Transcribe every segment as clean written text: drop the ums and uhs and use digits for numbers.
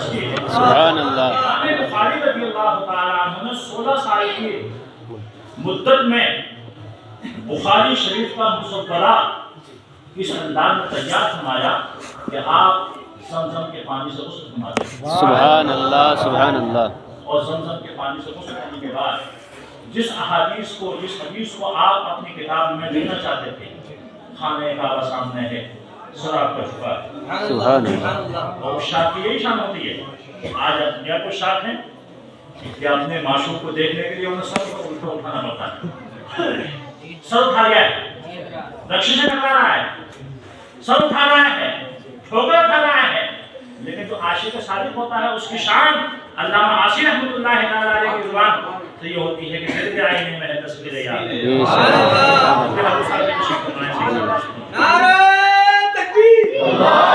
تشریح ہے۔ سبحان اللہ۔ امام بخاری رضی اللہ تعالیٰ عنہ نے 16 سال کی مدت میں بخاری شریف کا مصورہ اس انداز میں تیار فرمایا کہ آپ زمزم کے پانی سے غسل فرماتے ہیں۔ سبحان اللہ سبحان اللہ۔ اور زمزم کے پانی سے غسل کرنے کے بعد جس حدیث کو آپ اپنی کتاب میں لکھنا چاہتے تھے، خانہ کعبہ سامنے ہے، سراب کا چھپا ہے، سبحان اللہ۔ اور شاک کی یہی شان ہوتی ہے۔ آج دنیا کو شاک ہے کہ اپنے معشوق کو دیکھنے کے لیے انہیں سر کو الٹا اٹھانا پڑتا ہے۔ سر اٹھا گیا ہے، رکشے سے ٹکرا رہا ہے، سر اٹھا رہا ہے، ٹھوکر کھا رہا ہے، لیکن جو عاشق صادق ہوتا ہے اس کی شان علامہ عاصی رحمۃ اللہ تعالیٰ علیہ کی زبان سے یہ ہوتی ہے کہ دل کے آئینے میں ہے تصویر یاد۔ نعرہ تکبیر، نعرہ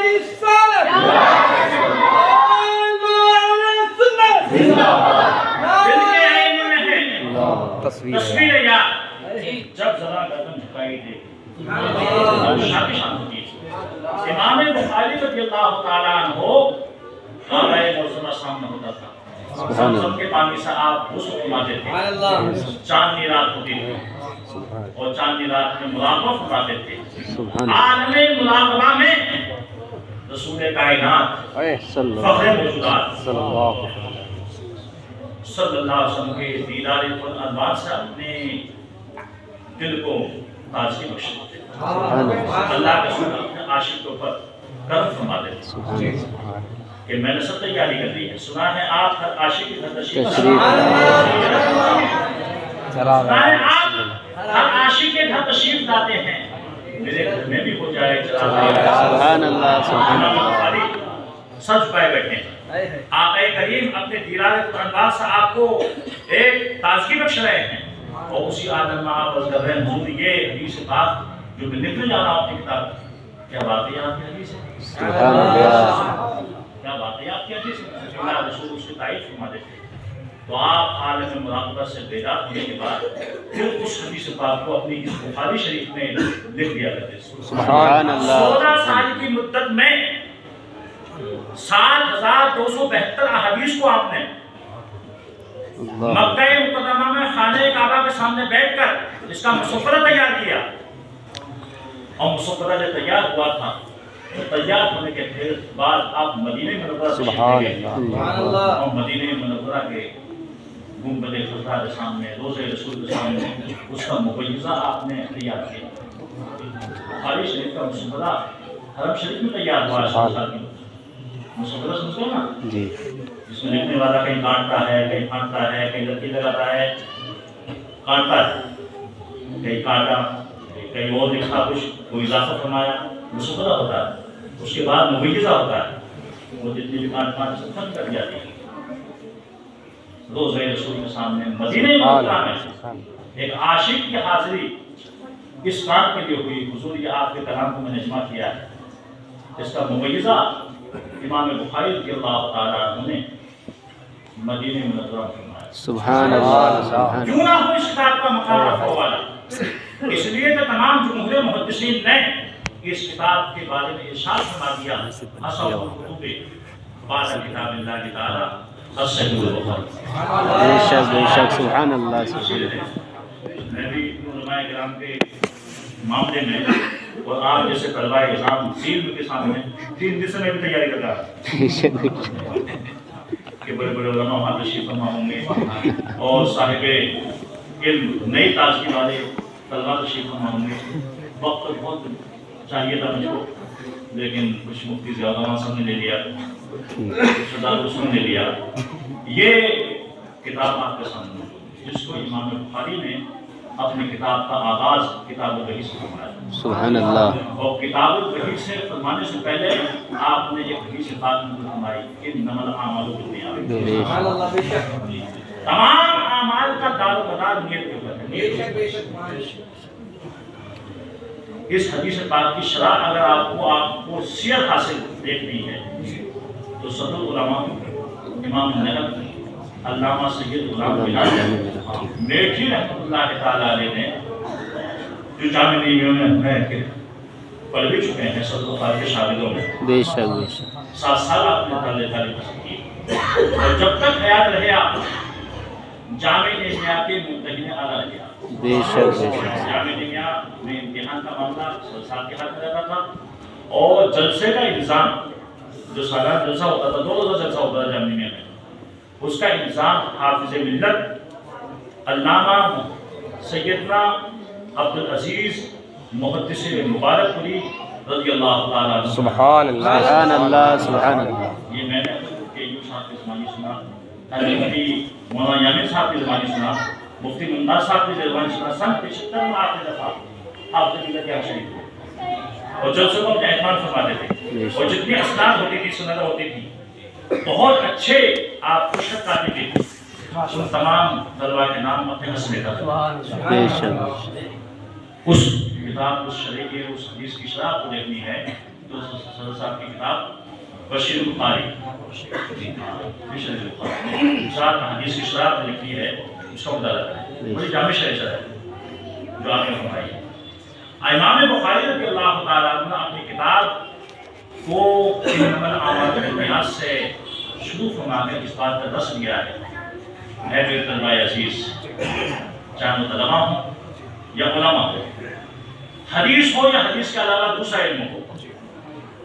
رسالت، دل کے آئینے میں ہے تصویر یاد۔ جب ذرا گردن جھکائی دے شان ہوتی ہے۔ امام بخاری رضی اللہ تعالیٰ عنہ کعبہ معظمہ سامنے ہوتا تھا، زمزم کے پانی سے آپ غسل فرماتے تھے، چاندنی رات ہوتی تھی اور چاندنی رات میں مراقبہ فرماتے تھے۔ عالم مراقبہ میں رسول کائنات فخر موجودات صلی اللہ علیہ وسلم کے دیدار انوار سے اپنے دل کو تازگی بخشتے تھے۔ اللہ کے رسول اپنے عاشق کے اوپر کرم فرماتے تھے کہ میں نے سب تیاری کر لی ہے، سنا ہے آپ ہر عاشق کی گھر تشریف لاتے ہیں، میرے گھر میں بھی ہو جائے سبحان اللہ سبحان اللہ۔ سب چھپائے بیٹھے ہیں، آقا کریم اپنے دیدار انوار سے آپ کو ایک تازگی بخش رہے ہیں، اور اسی آدم میں آپ عرض کر رہے ہیں حضور یہ حدیث پاک جو میں لکھنے جا رہا ہوں اپنی کتاب، کیا واقعی آپ کی حدیث ہے؟ سبحان اللہ۔ کیا واقعی آپ کی حدیث ہے؟ اللہ رسول اس کی تائید فرما دیتے ہیں۔ تو آپ عالم مراقبہ سے بیدار ہونے کے بعد پھر اس حدیث پاک کو اپنی اس بخاری شریف میں لکھ دیا کرتے ہیں۔ سبحان اللہ۔ 16 سال کی مدت میں 7272 احادیث کو آپ نے مکہ مکرمہ میں خانہ کعبہ کے سامنے بیٹھ کر اس کا مصورہ تیار کیا، اور مصورہ جو تیار ہوا تھا، تیار ہونے کے پھر بعد آپ مدینہ منورہ سبحان اللہ، اور مدینہ منورہ کے گنبد خضرا کے سامنے، روضہ رسول کے سامنے اس کا مبیضہ آپ نے تیار کیا۔ بخاری شریف کا مصورہ حرم شریف میں تیار ہوا ہے۔ مصورہ سمجھتے ہو نا جی، جس میں لکھنے والا کہیں کاٹتا ہے، کہیں پھاڑتا ہے، کہیں لکیر لگاتا ہے، کاٹتا ہے، کہیں کاٹا، کہیں اور لکھا کچھ، کوئی اضافہ فرمایا، مصورہ ہوتا ہے۔ اس کے بعد مبیضہ ہوتا ہے، وہ جتنی بھی کاٹ پاٹ سے ختم کر جاتی ہے۔ روضہ رسول کے سامنے مدینہ منورہ میں ایک عاشق کی حاضری اس بات کے لیے ہوئی، حضور یہ آپ کے کلام کو میں نے جمع کیا ہے، اس کا مبیضہ امام بخاری رضی اللہ تعالیٰ عنہ نے مدینہ منورہ میں فرمایا۔ سبحان اللہ سبحان کیوں نہ ہو اس کتاب کا مقام رفع والا، اس لیے تو تمام جمہور محدثین نے اس کتاب کے بارے میں ارشاد فرما دیا، اصل الکتب بعد کتاب اللہ تعالی الصحیح البخاری۔ بے شک بے شک، سبحان اللہ سبحان اللہ۔ میں بھی علماء کرام کے معاملے میں اور آپ جیسے طلباء اعزام علم کے سامنے 3 دن سے میں بھی تیاری کر رہا ہوں کہ بڑے بڑے علماء وہاں تشریف فرما ہوں گے اور صاحب علم نئی تازگی والے طلباء تشریف فرما ہوں گے۔ وقت بہت چاہیے تھا مجھ کو، لیکن کچھ مفتی زیادہ صاحب نے لے لیا، سردار حسن نے لیا۔ یہ کتاب آپ کے سامنے جس کو امام بخاری نے اپنی کتاب کا آغاز کتاب الوحی سے فرمایا۔ سبحان اللہ۔ اور کتاب الوحی سے فرمانے سے پہلے آپ نے ایک حدیث پاک میں فرمائی کہ انما الاعمال بالنیات، تمام اعمال کا دار و مدار نیت کے اوپر ہے۔ اس حدیث پاک کی شرح اگر آپ کو سیر حاصل دیکھنی ہے تو صدر العلماء امام النحو علامہ سید غلام بلال میٹھی رحمۃ اللہ تعالیٰ علیہ نے جو جامع نیمیوں میں پڑھ بھی چکے ہیں صدر بخاری کے شاگردوں میں، بے شک بے شک 7 سال آپ نے تعلیم حاصل کی، اور جب تک حیات رہے آپ جامع نمیہ کے منتہی اعلیٰ رہے آپ۔ بے شک بے شک جامع نمیہ میں امتحان کا معاملہ صاحب کے ہاتھ میں رہتا تھا، اور جلسے کا انتظام جو سالانہ جلسہ ہوتا تھا، 2 روزہ جلسہ ہوتا تھا جامع نمیہ میں، اس کا انتظام حافظ ملت علامہ سیدنا عبدالعزیز محدث مبارک پوری رضی اللہ تعالیٰ عنہ۔ سبحان اللہ سبحان اللہ سبحان اللہ۔ یہ میں نے کے یو صاحب کی زبانی سنا، مفتی مولانا یامین صاحب کی زبانی سنا، مفتی ممتاز صاحب کی زبانی سنا، سن 75 میں آخری دفعہ حافظ ملت یہاں شریف ہوئے، اور جلسوں کو اپنے اہتمام فرماتے تھے، اور جتنی اسناد ہوتی تھی سند ہوتی تھی بہت اچھے آپ کو شک آتی تھی، ان تمام طلباء کے نام اپنے حسن لیتا تھا۔ بے شک اس کتاب، اس شرح کے، اس حدیث کی شرح کو دیکھنی ہے تو صدر صاحب کی کتاب بشیر البخاری، بشیر البخاری شرح حدیث کی شرح کو لکھی ہے، اس کا مطالعہ کریں، بڑی جامع شرح ہے جو آپ نے فرمائی ہے۔ امام بخاری رضی اللہ تعالیٰ عنہ اپنی کتاب کو انما الاعمال بالنیات سے شروع فرما کر اس بات کا درس دیا ہے، اے میرے طلباء عزیز، چاہے وہ طلباء ہوں یا علماء ہو، حدیث ہو یا حدیث کے علاوہ دوسرا علم ہو،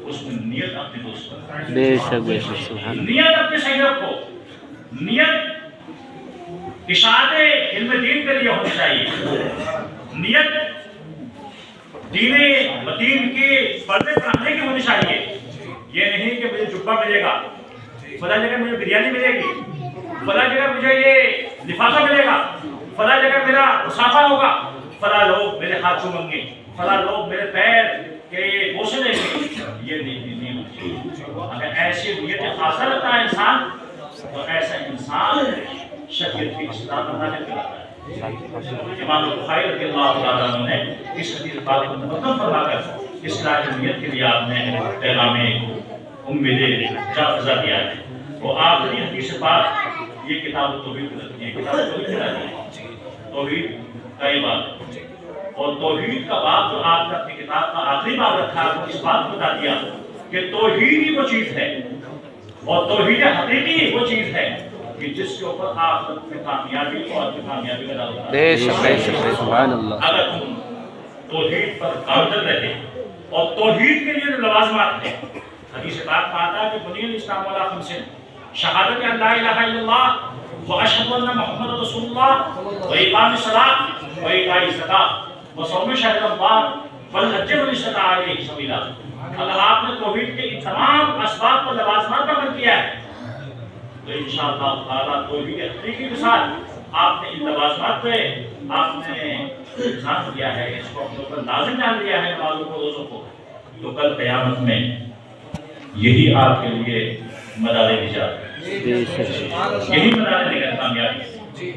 اس میں نیت اپنی دوست کرو، بے شک بے شک سبحان اللہ۔ نیت اپنے صحیح رکھو، نیت اشاعت علم دین کے لیے ہونی چاہیے، نیت دین مدین کے پردے پڑھانے کی ہونی چاہیے، یہ نہیں کہ مجھے جبہ ملے گا، فلاں جگہ مجھے بریانی ملے گی، فلاں جگہ مجھے یہ لفافہ ملے گا، فلاں جگہ میرا مسافہ ہوگا، فلاں لوگ میرے ہاتھ چومیں گے، فلاں لوگ میرے پیر کے بوسے لیں گے، یہ نہیں ہوتی۔ اگر ایسی نیت خاصہ رکھتا ہے انسان تو ایسا انسان شریعت کی اصلاح کا داخل کراتا ہے۔ امام بخاری رضی اللہ تعالیٰ عنہ نے اس حدیث پاک کو مقدم فرما کر اصلاح نیت کے لیے آپ نے پیغام امید جافزہ دیا ہے۔ وہ آخری حدیث پاک یہ کتاب توحید رکھتی ہے، کتاب توحید کراتی ہے، توحید کا یہ بات، اور توحید کا باب جو آپ نے اپنی کتاب کا آخری باب رکھا ہے، اس بات کو بتا دیا کہ توحید ہی وہ چیز ہے، اور توحید حقیقی وہ چیز ہے کہ جس کے اوپر آخرت میں کامیابی اور کامیابی کا دعویٰ ہے۔ بے شک بے شک سبحان اللہ۔ اگر تم توحید پر گامزن رہتے اور توحید کے لیے جو لوازمات ہیں، حدیث پاک میں آتا ہے کہ بنی الاسلام علی خمس، شہادت ان لا الہ الا اللہ واشہد ان محمد رسول اللہ واقام الصلاۃ وایتاء الزکاۃ وصوم شہر رمضان والحج من استطاع الیہ سبیلا۔ اگر آپ نے توحید کے تمام اسباب پر لوازمات پر عمل کیا ہے تو انشاءاللہ تعالیٰ توحید حقیقی کے ساتھ آپ نے ان لوازمات پہ آپ نے انسان کیا ہے، اس کو اپنے اوپر لازم جان لیا ہے نمازوں کو، روزوں کو، تو کل قیامت میں یہی آپ کے لیے مدار نجات ہے، بے شک یہی مدار نجات کامیابی ہے۔